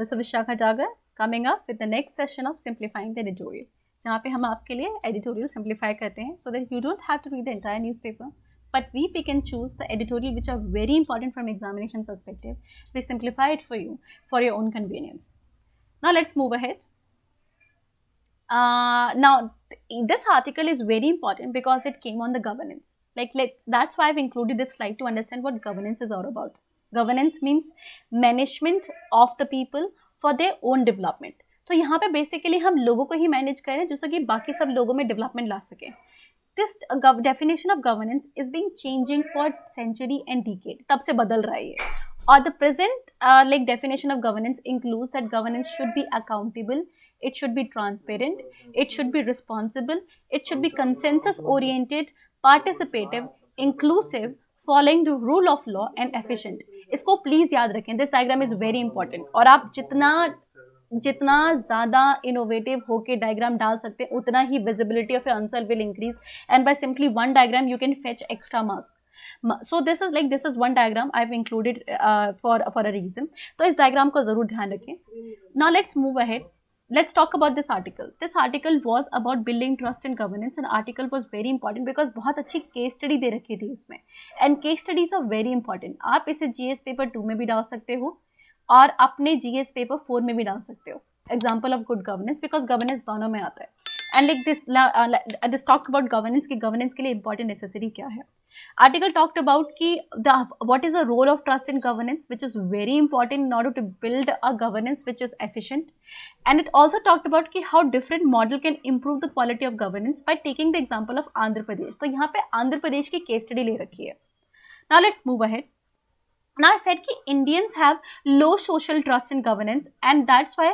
This is Vishakha Jagar coming up with the next session of simplifying the editorial, जहाँ पे हम आपके लिए एडिटोरियल सिंप्लीफाई करते हैं so that you don't have to read the entire newspaper, but we pick and choose the editorial which are very important from examination perspective. We simplify it for you for your own convenience. Now let's move ahead. Now this article is very important because it came on the governance. That's why I've included this slide to understand what governance is all about. Governance means management of the people for their own development. तो यहाँ पे basically हम लोगों को ही manage करें जिससे कि बाकी सब लोगों में डेवलपमेंट ला सकें. This definition of governance is being changing for century and decade. तब से बदल रहा है ये. Or the present definition of governance includes that governance should be accountable, it should be transparent, it should be responsible, it should be consensus oriented, participative, inclusive, following the rule of law and efficient. इसको please याद रखें. This diagram is very important. और आप जितना ज़्यादा innovative होके diagram डाल सकते हैं उतना ही visibility of your answer will increase, and by simply one diagram you can fetch extra marks. So this is one diagram I have included for a reason. तो इस डायग्राम को ज़रूर ध्यान रखें. Now let's move ahead. Let's talk about this article. This article was about building trust in governance, and article was very important because बहुत अच्छी case study दे रखी थी इसमें, and case studies are very important. आप इसे GS paper 2 में भी डाल सकते हो और अपने GS पेपर 4 में भी डाल सकते हो. Example of good governance, because governance दोनों में आता है. And this talk about governance की गवर्नेंस के लिए इंपॉर्टेंट नेसेसरी क्या है. आर्टिकल टॉक्ड अबाउट कि what is the role of trust in governance which is very important in order to build a governance which is efficient. And it also talked about कि how different model can improve the quality of governance by taking the example of Andhra Pradesh. तो यहाँ पे आंध्र प्रदेश की case study ले रखी है. Now let's move ahead. Now I said कि Indians have low social trust in governance and that's why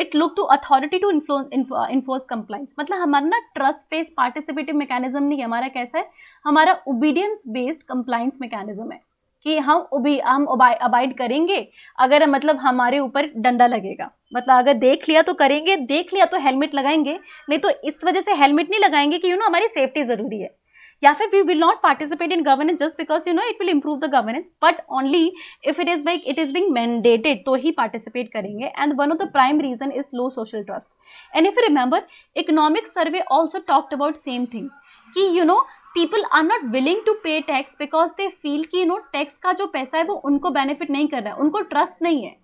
it look to authority to enforce compliance. मतलब हमारा ना trust based participative mechanism नहीं है. हमारा कैसा है, हमारा obedience based compliance mechanism है कि हम अबाइड करेंगे अगर मतलब हमारे ऊपर डंडा लगेगा. मतलब अगर देख लिया तो करेंगे, देख लिया तो हेलमेट लगाएंगे, नहीं तो इस वजह से हेलमेट नहीं लगाएंगे कि हमारी सेफ्टी ज़रूरी है. या फिर we will not participate in governance just because it will improve the governance, but only if it is being mandated तो ही participate करेंगे. And one of the prime reason is low social trust. And if you remember, economic survey also talked about same thing कि people are not willing to pay tax because they feel कि tax का जो पैसा है वो उनको benefit नहीं कर रहा है, उनको trust नहीं है,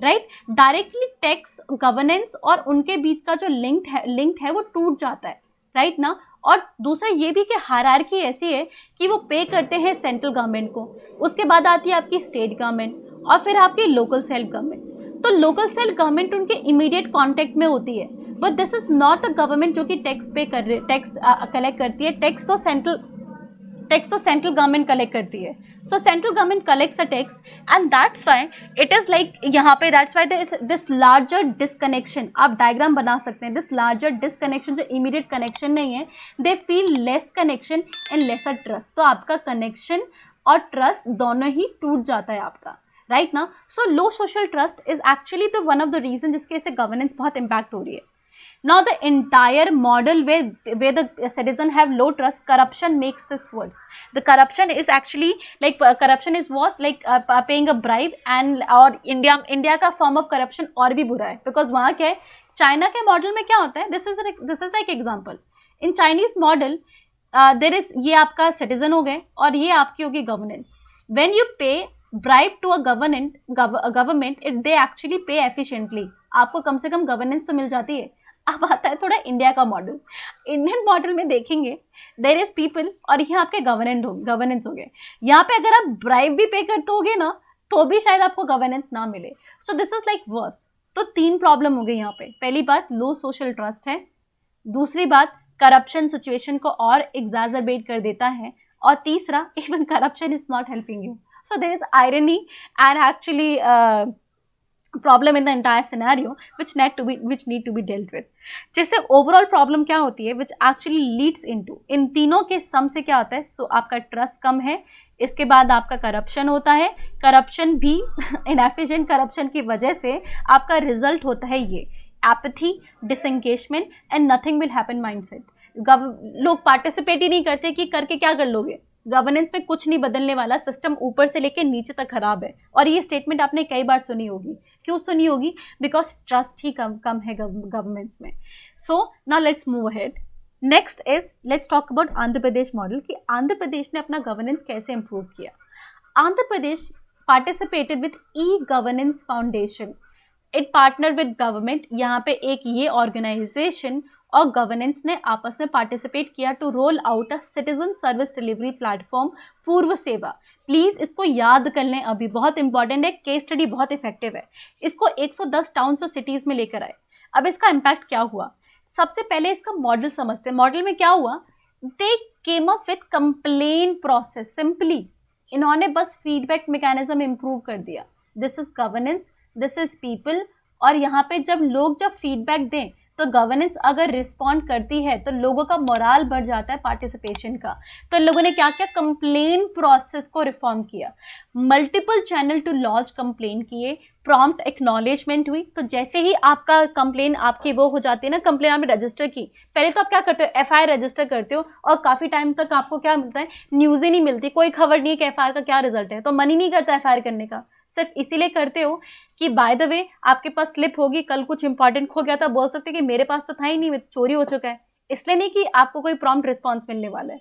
राइट. डायरेक्टली टैक्स गवर्नेंस और उनके बीच का जो लिंक है वो टूट जाता है, राइट ना. और दूसरा ये भी कि हायरार्की ऐसी है कि वो पे करते हैं सेंट्रल गवर्नमेंट को, उसके बाद आती है आपकी स्टेट गवर्नमेंट और फिर आपकी लोकल सेल्फ गवर्नमेंट. तो लोकल सेल्फ गवर्नमेंट उनके इमीडिएट कांटेक्ट में होती है, but this is not the government जो कि टैक्स कलेक्ट करती है. टैक्स तो सेंट्रल गवर्नमेंट कलेक्ट करती है. सो central government collects a tax and that's why it is like यहाँ पे that's why this larger disconnection. आप डायग्राम बना सकते हैं. दिस लार्जर डिसकनेक्शन जो इमीडिएट कनेक्शन नहीं है, they feel less connection and lesser trust. तो आपका कनेक्शन और ट्रस्ट दोनों ही टूट जाता है आपका, राइट ना. So low social trust is actually the one of the reason जिसके से गवर्नेंस बहुत इम्पैक्ट हो रही है. Now the entire model where the citizen have low trust, corruption makes this worse. The corruption is actually corruption is worse paying a bribe, and और India का form of corruption और भी बुरा है because वहाँ क्या है, चाइना के मॉडल में क्या होता है. This is like example. In Chinese model there is ये आपका सिटीजन हो गए और ये आपकी होगी गवर्नेंस. व्हेन यू पे bribe to a government they actually pay efficiently. आपको कम से कम गवर्नेंस तो मिल जाती है. अब आता है थोड़ा इंडिया का मॉडल. इंडियन मॉडल में देखेंगे देयर इज पीपल और यहाँ आपके गवर्नेंस हो गए. यहाँ पे अगर आप ब्राइब भी पे करते होगे ना तो भी शायद आपको गवर्नेंस ना मिले. So this is like worse. तो 3 प्रॉब्लम हो गई यहाँ पे. पहली बात लो सोशल ट्रस्ट है, दूसरी बात करप्शन सिचुएशन को और एग्जैजरबेट कर देता है, और तीसरा even corruption is not helping you. So there is irony and actually problem in the entire scenario which need to be dealt with. जैसे ओवरऑल प्रॉब्लम क्या होती है विच एक्चुअली लीड्स इनटू, इन तीनों के सम से क्या होता है. सो आपका ट्रस्ट कम है, इसके बाद आपका करप्शन होता है, करप्शन भी इनएफिशिएंट करप्शन की वजह से आपका रिजल्ट होता है ये apathy, disengagement and nothing will happen mindset. लोग पार्टिसिपेट ही नहीं करते कि करके क्या कर लोगे, गवर्नेंस में कुछ नहीं बदलने वाला, सिस्टम ऊपर से लेके नीचे तक खराब है। और ये स्टेटमेंट आपने कई बार सुनी होगी। क्यों सुनी होगी? बिकॉज ट्रस्ट ही कम है गवर्नमेंट्स में। So now let's move ahead. Next is let's talk about Andhra Pradesh model, कि आंध्र प्रदेश ने अपना गवर्नेंस कैसे इंप्रूव किया। Andhra Pradesh participated with e-governance foundation, it partner with government. यहाँ पे एक ये ऑर्गेनाइजेशन और गवर्नेंस ने आपस में पार्टिसिपेट किया to roll out a citizen service delivery platform Purvaseva. Please इसको याद कर लें, अभी बहुत इंपॉर्टेंट है, केस स्टडी बहुत इफेक्टिव है। इसको 110 टाउन्स और सिटीज में लेकर आए। अब इसका इम्पैक्ट क्या हुआ, सबसे पहले इसका मॉडल समझते हैं। मॉडल में क्या हुआ, they came up with complain process. Simply इन्होंने बस फीडबैक मैकेनिज्म इंप्रूव कर दिया। This is governance, this is people. और यहाँ पे जब फीडबैक दें तो गवर्नेंस अगर रिस्पॉन्ड करती है तो लोगों का मोराल बढ़ जाता है पार्टिसिपेशन का। तो लोगों ने क्या किया, कंप्लेन प्रोसेस को रिफॉर्म किया, multiple channel to launch complain किए, प्रॉम्प्ट एक्नॉलेजमेंट हुई। तो जैसे ही आपका कंप्लेन आपकी वो हो जाती है ना, कंप्लेन आपने रजिस्टर की, पहले तो आप क्या करते हो, एफआईआर रजिस्टर करते हो और काफ़ी टाइम तक आपको क्या मिलता है, न्यूज़ ही नहीं मिलती, कोई खबर नहीं है कि एफआईआर का क्या रिजल्ट है। तो मन ही नहीं करता एफआईआर करने का, सिर्फ इसीलिए करते हो कि बाय द वे आपके पास स्लिप होगी, कल कुछ इंपॉर्टेंट खो गया था, बोल सकते हैं कि मेरे पास तो था ही नहीं, चोरी हो चुका है। इसलिए नहीं कि आपको कोई प्रॉम्प्ट रिस्पॉन्स मिलने वाला है।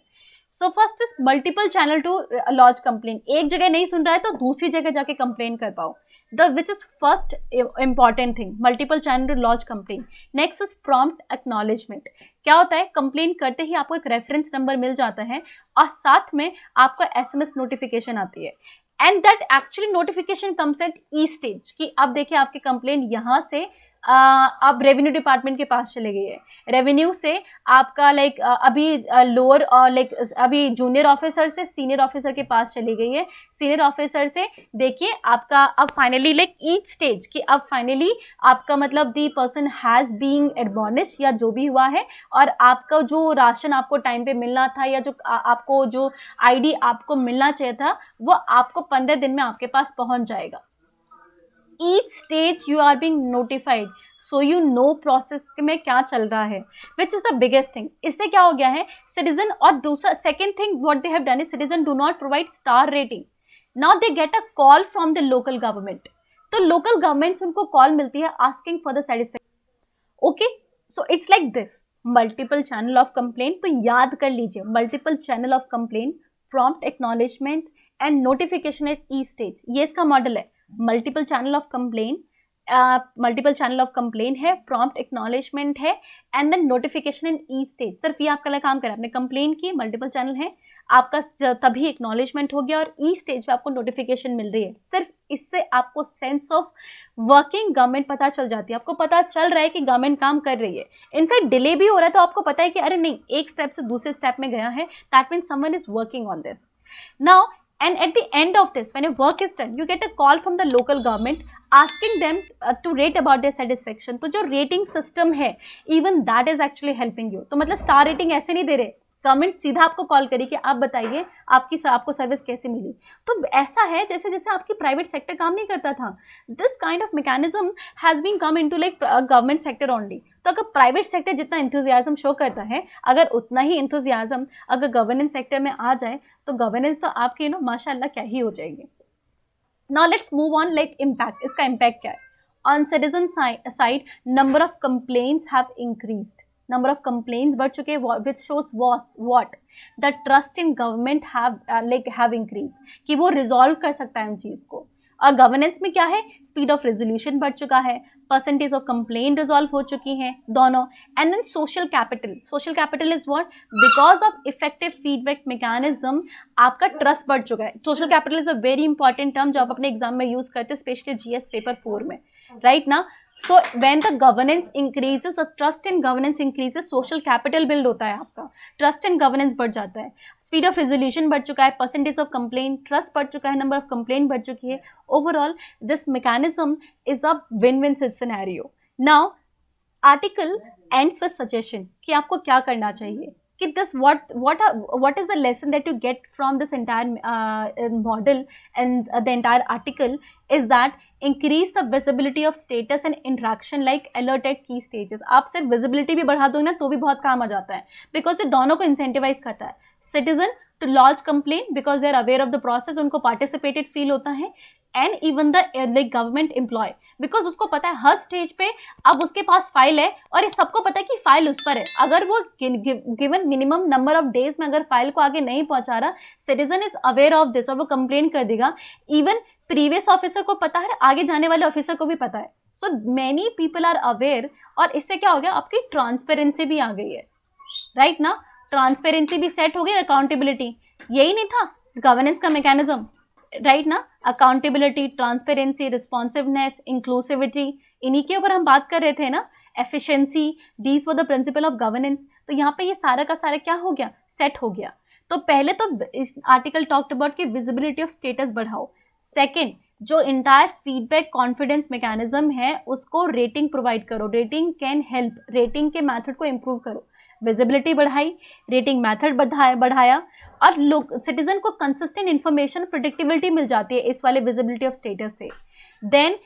So first is multiple channel to launch complain. एक जगह नहीं सुन रहा है तो दूसरी जगह जाके कंप्लेन कर पाओ, which is first important thing, multiple channel to launch complain. Next is prompt acknowledgement. क्या होता है, कंप्लेन करते ही आपको एक रेफरेंस नंबर मिल जाता है और साथ में आपको एसएमएस नोटिफिकेशन आती है। And that actually notification comes at E stage, कि अब देखिए आपकी कंप्लेन यहाँ से अब रेवेन्यू डिपार्टमेंट के पास चले गई है, रेवेन्यू से आपका अभी लोअर अभी जूनियर ऑफिसर से सीनियर ऑफिसर के पास चली गई है, सीनियर ऑफिसर से देखिए आपका अब फाइनली ईच स्टेज, कि अब फाइनली आपका मतलब दी पर्सन हैज़ बीइंग एडमॉनिश या जो भी हुआ है, और आपका जो राशन आपको टाइम पे मिलना था या जो आपको जो आईडी आपको मिलना चाहिए था वो आपको 15 दिन में आपके पास पहुंच जाएगा। Each stage you are being notified, so you know process में क्या चल रहा है, which is the biggest thing। इससे क्या हो गया है, citizen, और दूसरा second thing what they have done is citizen do not provide star rating, now they get a call from the local government। तो local governments उनको call मिलती है asking for the satisfaction। okay, so it's like this, multiple channel of complaint। तो याद कर लीजिए, multiple channel of complaint, prompt acknowledgement and notification at each stage, ये इसका मॉडल है। मल्टीपल चैनल ऑफ कंप्लेन है, प्रॉम्प्ट एक्नॉलेजमेंट है, and then notification in e stage. सिर्फ ये आपका काम करें, आपने कंप्लेन की, मल्टीपल चैनल है आपका, तभी एक्नॉलेजमेंट हो गया और ई स्टेज पे आपको नोटिफिकेशन मिल रही है। सिर्फ इससे आपको सेंस ऑफ वर्किंग गवर्नमेंट पता चल जाती है, आपको पता चल रहा है कि गवर्नमेंट काम कर रही है। इनफैक्ट डिले भी हो रहा है तो आपको पता है कि अरे नहीं, एक स्टेप से दूसरे स्टेप में गया है, that means someone is working on this now. And at the end of this, when your work is done, you get a call from the local government asking them to rate about their satisfaction। तो जो rating system है, even that is actually helping you। तो मतलब star rating ऐसे नहीं दे रहे, government सीधा आपको कॉल करी कि आप बताइए आपको सर्विस कैसे मिली। तो ऐसा है जैसे जैसे आपकी प्राइवेट सेक्टर काम नहीं करता था, this kind of mechanism has been come into government sector only. तो अगर प्राइवेट सेक्टर जितना इंथुजियाज्म शो करता है, अगर उतना ही इंथुजियाज्म अगर गवर्नेंस सेक्टर में आ जाए तो गवर्नेंस तो आपकी माशाल्लाह क्या ही हो जाएगी। Now let's move on impact. इसका इम्पैक्ट क्या है, on citizen side number of complaints have increased, number of complaints बढ़ चुके हैं, which shows what the trust in government have increase, कि वो रिजॉल्व कर सकता है उन चीज़ को। और गवर्नेंस में क्या है, स्पीड ऑफ रेजोल्यूशन बढ़ चुका है, परसेंटेज ऑफ कंप्लेंट रिजॉल्व हो चुकी हैं दोनों। And then social capital is what, because of effective feedback mechanism आपका ट्रस्ट बढ़ चुका है। Social capital is a very important term जो आप अपने एग्जाम में यूज करते हो, स्पेशली जीएस पेपर 4 में, राइट ना। So when the governance increases, the trust in governance increases, social capital build होता है आपका, ट्रस्ट इन गवर्नेंस बढ़ जाता है, स्पीड ऑफ रेजोल्यूशन बढ़ चुका है, परसेंटेज ऑफ कंप्लेंट, ट्रस्ट बढ़ चुका है, नंबर ऑफ कंप्लेंट बढ़ चुकी है। Overall this mechanism is a win-win scenario. Now article ends with suggestion कि आपको क्या करना चाहिए, कि this what is the lesson that you get from this entire model and the entire article is that increase the visibility of status and interaction like alert at key stages। आप सिर्फ visibility भी बढ़ा दोगे ना तो भी बहुत काम आ जाता है, बिकॉज ये दोनों को incentivize करता है, citizen to lodge complaint because they are aware of the process, उनको participated feel होता है, and even the like government employee because उसको पता है हर स्टेज पे अब उसके पास फाइल है और ये सबको पता है कि फाइल उस पर है. अगर वो given minimum number of days में अगर फाइल को आगे नहीं पहुंचा रहा, citizen is aware of this और वो कंप्लेन कर देगा. इवन प्रीवियस ऑफिसर को पता है, आगे जाने वाले ऑफिसर को भी पता है. So many people are aware और इससे क्या हो गया, आपकी ट्रांसपेरेंसी भी आ गई है, राइट ना. ट्रांसपेरेंसी भी सेट हो गई, अकाउंटेबिलिटी. यही नहीं था गवर्नेंस का मैकेनिज्म, राइट ना. अकाउंटेबिलिटी, ट्रांसपेरेंसी, रिस्पॉन्सिवनेस, इंक्लूसिविटी, इन्हीं के ऊपर हम बात कर रहे थे ना. Efficiency, these for the principle of governance. तो यहाँ पे ये सारा का सारा क्या हो गया, सेट हो गया. तो पहले तो इस आर्टिकल टॉक्ड अबाउट कि विजिबिलिटी ऑफ स्टेटस बढ़ाओ. सेकेंड, जो इंटायर फीडबैक कॉन्फिडेंस मैकेनिज्म है उसको रेटिंग प्रोवाइड करो. रेटिंग कैन हेल्प, रेटिंग के मेथड को इम्प्रूव करो. विजिबिलिटी बढ़ाई, रेटिंग मेथड बढ़ाया और लोग सिटीजन को कंसिस्टेंट इन्फॉर्मेशन, प्रेडिक्टेबिलिटी मिल जाती है इस वाले विजिबिलिटी ऑफ स्टेटस से. Then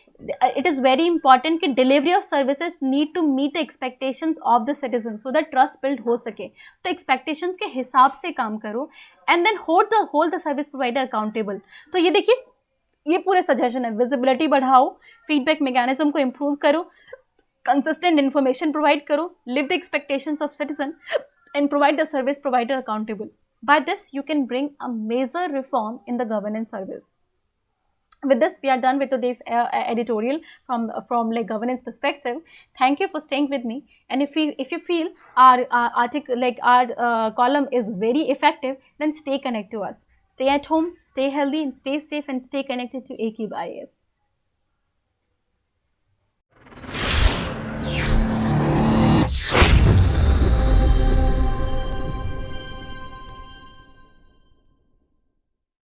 it is very important कि delivery of services need to meet the expectations of the citizen so that trust build हो सके. तो एक्सपेक्टेशंस के हिसाब से काम करो and then hold the service provider accountable. तो ये देखिए, ये पूरे सजेशन है. विजिबिलिटी बढ़ाओ, फीडबैक मैकेनिज्म को इम्प्रूव करो, consistent information provide karo, live the expectations of citizen and provide the service provider accountable. By this you can bring a major reform in the governance service. With this we are done with today's editorial from like governance perspective. Thank you for staying with me, and if you feel our article like our column is very effective, then stay connected to us. Stay at home, stay healthy and stay safe and stay connected to A-Cube IAS.